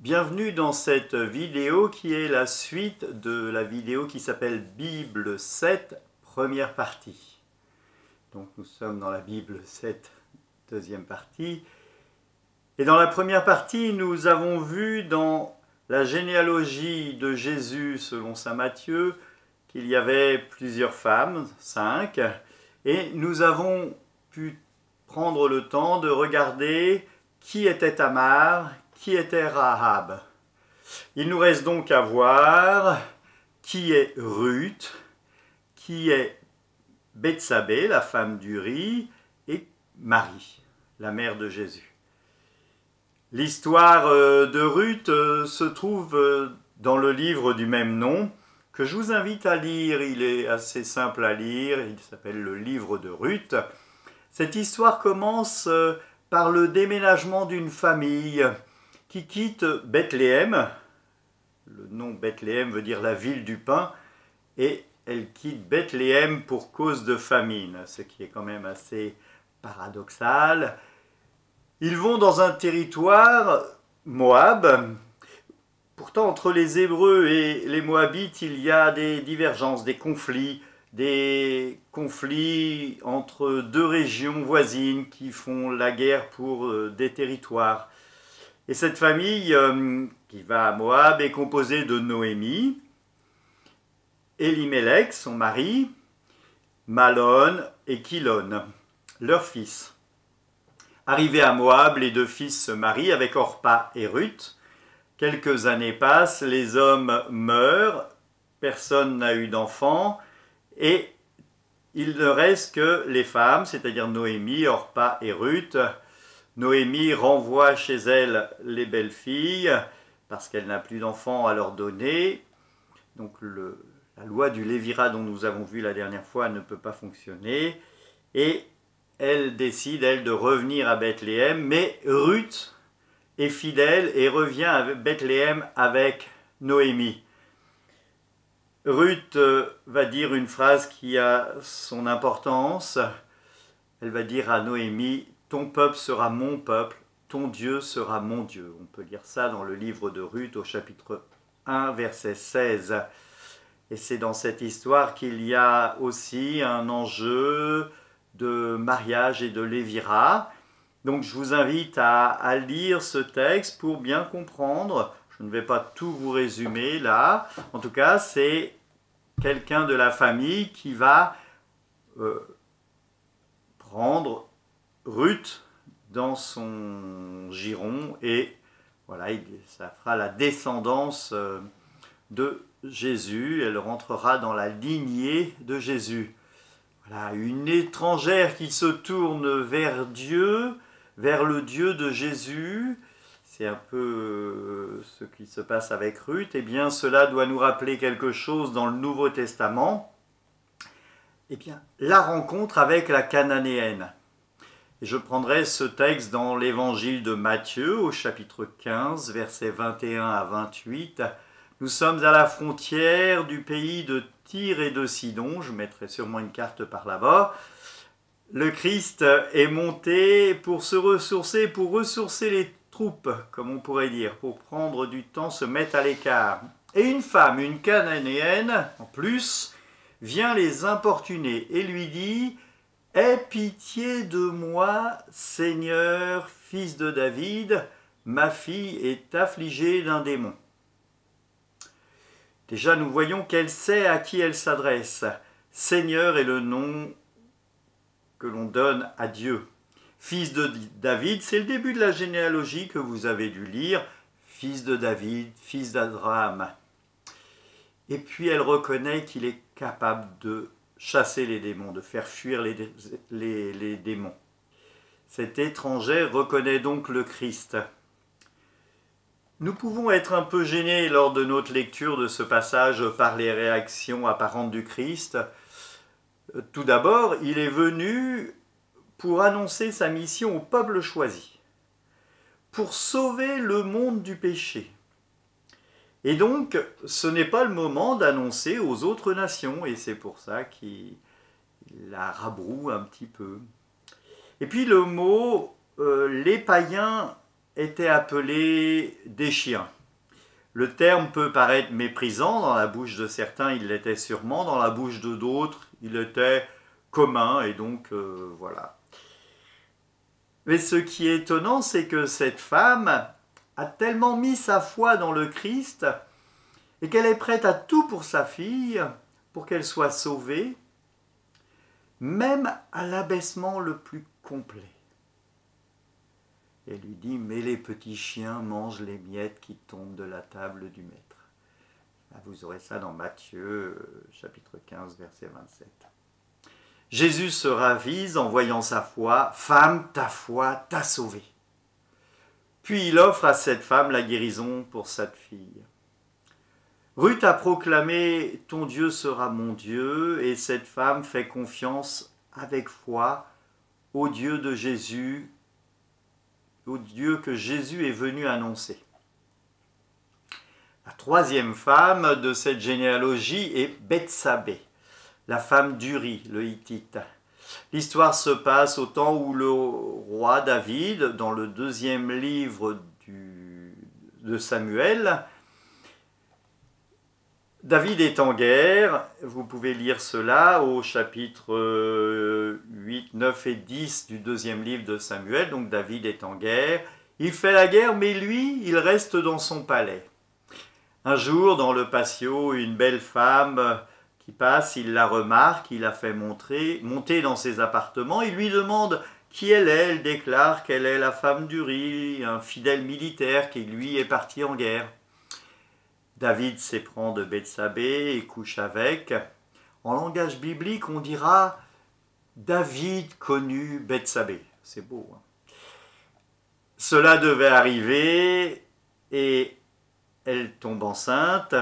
Bienvenue dans cette vidéo qui est la suite de la vidéo qui s'appelle Bible 7, première partie. Donc nous sommes dans la Bible 7, deuxième partie. Et dans la première partie, nous avons vu dans la généalogie de Jésus selon saint Matthieu qu'il y avait plusieurs femmes, 5, et nous avons pu prendre le temps de regarder qui était Tamar, qui était Rahab. Il nous reste donc à voir qui est Ruth, qui est Bethsabée, la femme d'Uri, et Marie, la mère de Jésus. L'histoire de Ruth se trouve dans le livre du même nom, que je vous invite à lire. Il est assez simple à lire, il s'appelle le livre de Ruth. Cette histoire commence par le déménagement d'une famille qui quitte Bethléem. Le nom Bethléem veut dire la ville du pain, et elle quitte Bethléem pour cause de famine, ce qui est quand même assez paradoxal. Ils vont dans un territoire, Moab. Pourtant, entre les Hébreux et les Moabites, il y a des divergences, des conflits entre deux régions voisines qui font la guerre pour des territoires. Et cette famille qui va à Moab est composée de Noémie, Elimelech, son mari, Malon et Kilon, leurs fils. Arrivés à Moab, les deux fils se marient avec Orpa et Ruth. Quelques années passent, les hommes meurent, personne n'a eu d'enfants, et il ne reste que les femmes, c'est-à-dire Noémie, Orpa et Ruth. Noémie renvoie chez elle les belles filles parce qu'elle n'a plus d'enfants à leur donner. Donc la loi du Lévirat dont nous avons vu la dernière fois ne peut pas fonctionner. Et elle décide, elle, de revenir à Bethléem. Mais Ruth est fidèle et revient à Bethléem avec Noémie. Ruth va dire une phrase qui a son importance. Elle va dire à Noémie: ton peuple sera mon peuple, ton Dieu sera mon Dieu. On peut lire ça dans le livre de Ruth au chapitre 1, verset 16. Et c'est dans cette histoire qu'il y a aussi un enjeu de mariage et de lévirat. Donc je vous invite à lire ce texte pour bien comprendre. Je ne vais pas tout vous résumer là. En tout cas, c'est quelqu'un de la famille qui va prendre Ruth dans son giron, et voilà, ça fera la descendance de Jésus. Elle rentrera dans la lignée de Jésus. Voilà, une étrangère qui se tourne vers Dieu, vers le Dieu de Jésus. C'est un peu ce qui se passe avec Ruth. Eh bien, cela doit nous rappeler quelque chose dans le Nouveau Testament. Eh bien, la rencontre avec la Cananéenne. Et je prendrai ce texte dans l'évangile de Matthieu au chapitre 15, versets 21 à 28. Nous sommes à la frontière du pays de Tyr et de Sidon. Je mettrai sûrement une carte par là-bas. Le Christ est monté pour se ressourcer, pour ressourcer les troupes, comme on pourrait dire, pour prendre du temps, se mettre à l'écart. Et une femme, une Cananéenne, en plus, vient les importuner et lui dit: aie pitié de moi, Seigneur, fils de David, ma fille est affligée d'un démon. Déjà, nous voyons qu'elle sait à qui elle s'adresse. Seigneur est le nom que l'on donne à Dieu. Fils de David, c'est le début de la généalogie que vous avez dû lire. Fils de David, fils d'Abraham. Et puis elle reconnaît qu'il est capable de chasser les démons, de faire fuir les démons. Cette étrangère reconnaît donc le Christ. Nous pouvons être un peu gênés lors de notre lecture de ce passage par les réactions apparentes du Christ. Tout d'abord, il est venu pour annoncer sa mission au peuple choisi, pour sauver le monde du péché. Et donc, ce n'est pas le moment d'annoncer aux autres nations, et c'est pour ça qu'il la rabroue un petit peu. Et puis le mot, les païens étaient appelés des chiens. Le terme peut paraître méprisant, dans la bouche de certains il l'était sûrement, dans la bouche de d'autres il était commun, et donc voilà. Mais ce qui est étonnant, c'est que cette femme a tellement mis sa foi dans le Christ et qu'elle est prête à tout pour sa fille, pour qu'elle soit sauvée, même à l'abaissement le plus complet. Elle lui dit, mais les petits chiens mangent les miettes qui tombent de la table du maître. Vous aurez ça dans Matthieu, chapitre 15, verset 27. Jésus se ravise en voyant sa foi. « Femme, ta foi t'a sauvée. » Puis il offre à cette femme la guérison pour sa fille. Ruth a proclamé « Ton Dieu sera mon Dieu » et cette femme fait confiance avec foi au Dieu de Jésus, au Dieu que Jésus est venu annoncer. La troisième femme de cette généalogie est Bethsabée, la femme d'Uri, le Hittite. L'histoire se passe au temps où le roi David, dans le 2e livre de Samuel, David est en guerre, vous pouvez lire cela au chapitre 8, 9 et 10 du 2e livre de Samuel, donc David est en guerre, il fait la guerre mais lui, il reste dans son palais. Un jour, dans le patio, une belle femme qui passe, il la remarque, il la fait monter dans ses appartements, il lui demande qui elle est, elle déclare qu'elle est la femme d'Uri, un fidèle militaire qui lui est parti en guerre. David s'éprend de Bethsabée et couche avec. En langage biblique, on dira David connut Bethsabée. C'est beau. Hein? Cela devait arriver et elle tombe enceinte.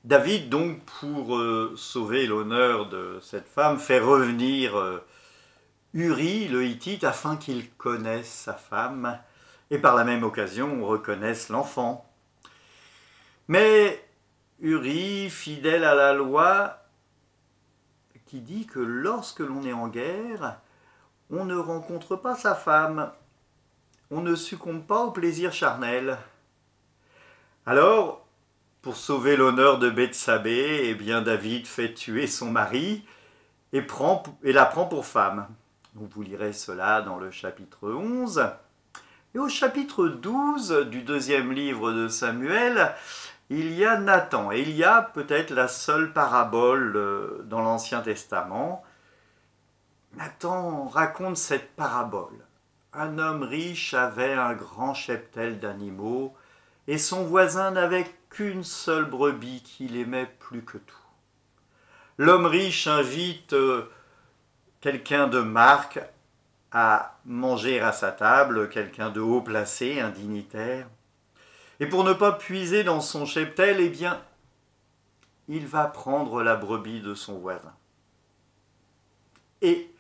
David, donc, pour sauver l'honneur de cette femme, fait revenir Uri, le Hittite, afin qu'il connaisse sa femme et par la même occasion reconnaisse l'enfant. Mais Uri, fidèle à la loi, qui dit que lorsque l'on est en guerre, on ne rencontre pas sa femme, on ne succombe pas au plaisir charnel. Alors, pour sauver l'honneur de Bethsabée, eh bien David fait tuer son mari et la prend pour femme. Donc vous lirez cela dans le chapitre 11. Et au chapitre 12 du 2e livre de Samuel, il y a Nathan. Et il y a peut-être la seule parabole dans l'Ancien Testament. Nathan raconte cette parabole. Un homme riche avait un grand cheptel d'animaux et son voisin n'avait qu'une seule brebis qu'il aimait plus que tout. L'homme riche invite quelqu'un de marque à manger à sa table, quelqu'un de haut placé, un dignitaire. Et pour ne pas puiser dans son cheptel, eh bien, il va prendre la brebis de son voisin. Et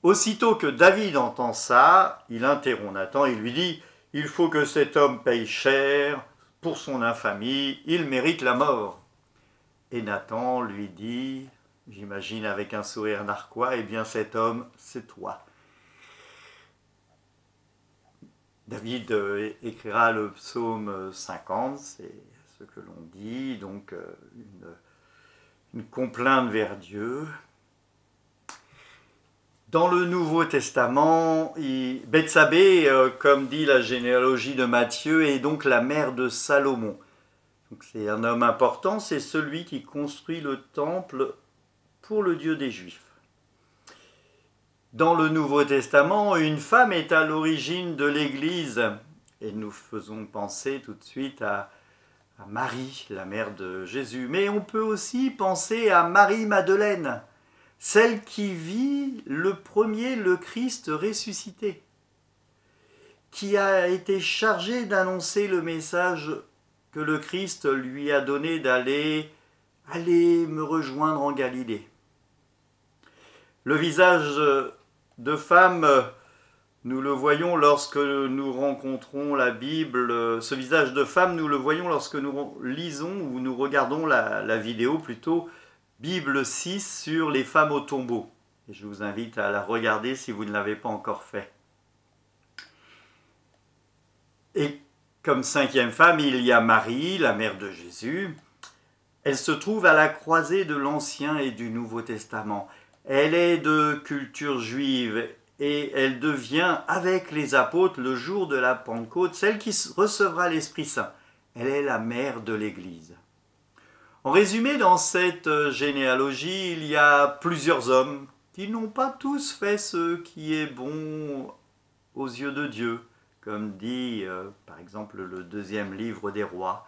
aussitôt que David entend ça, il interrompt Nathan et lui dit « Il faut que cet homme paye cher pour son infamie, il mérite la mort. » Et Nathan lui dit, j'imagine avec un sourire narquois, « Eh bien cet homme, c'est toi. » David écrira le psaume 50, c'est ce que l'on dit, donc une complainte vers Dieu. Dans le Nouveau Testament, Bethsabée, comme dit la généalogie de Matthieu, est donc la mère de Salomon. C'est un homme important, c'est celui qui construit le temple pour le Dieu des Juifs. Dans le Nouveau Testament, une femme est à l'origine de l'Église. Et nous faisons penser tout de suite à Marie, la mère de Jésus. Mais on peut aussi penser à Marie-Madeleine, celle qui vit le Christ ressuscité, qui a été chargée d'annoncer le message que le Christ lui a donné d'aller me rejoindre en Galilée. Le visage de femme, nous le voyons lorsque nous rencontrons la Bible. Ce visage de femme, nous le voyons lorsque nous lisons ou nous regardons la vidéo plutôt Bible 6 sur les femmes au tombeau. Et je vous invite à la regarder si vous ne l'avez pas encore fait. Et Comme cinquième femme, il y a Marie, la mère de Jésus. Elle se trouve à la croisée de l'Ancien et du Nouveau Testament. Elle est de culture juive et elle devient, avec les apôtres, le jour de la Pentecôte, celle qui recevra l'Esprit Saint. Elle est la mère de l'Église. En résumé, dans cette généalogie, il y a plusieurs hommes qui n'ont pas tous fait ce qui est bon aux yeux de Dieu, comme dit par exemple le deuxième livre des rois.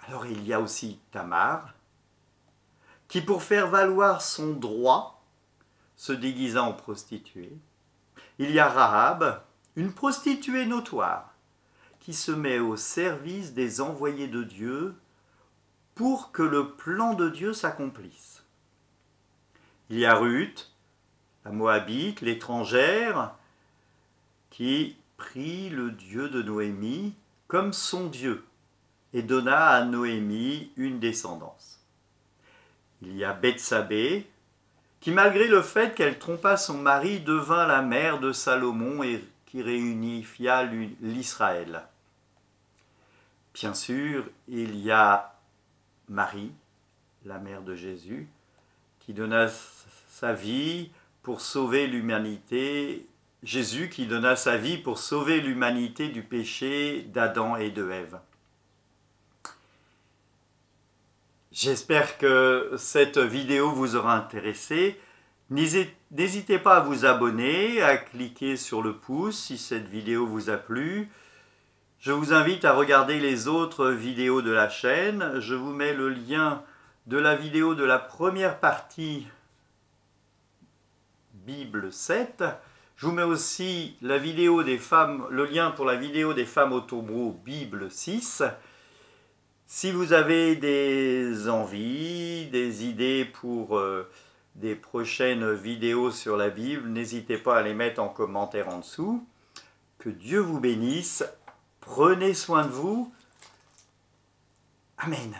Alors il y a aussi Tamar, qui pour faire valoir son droit, se déguisa en prostituée. Il y a Rahab, une prostituée notoire, qui se met au service des envoyés de Dieu pour que le plan de Dieu s'accomplisse. Il y a Ruth, la Moabite, l'étrangère, qui prit le Dieu de Noémie comme son Dieu et donna à Noémie une descendance. Il y a Bethsabée, qui malgré le fait qu'elle trompa son mari, devint la mère de Salomon et qui réunifia l'Israël. Bien sûr, il y a Marie, la mère de Jésus, qui donna sa vie pour sauver l'humanité. Jésus qui donna sa vie pour sauver l'humanité du péché d'Adam et de Ève. J'espère que cette vidéo vous aura intéressé. N'hésitez pas à vous abonner, à cliquer sur le pouce si cette vidéo vous a plu. Je vous invite à regarder les autres vidéos de la chaîne. Je vous mets le lien de la vidéo de la première partie Bible 7. Je vous mets aussi la vidéo des femmes, le lien pour la vidéo des femmes au tombeau Bible 6. Si vous avez des envies, des idées pour des prochaines vidéos sur la Bible, n'hésitez pas à les mettre en commentaire en dessous. Que Dieu vous bénisse. Prenez soin de vous. Amen.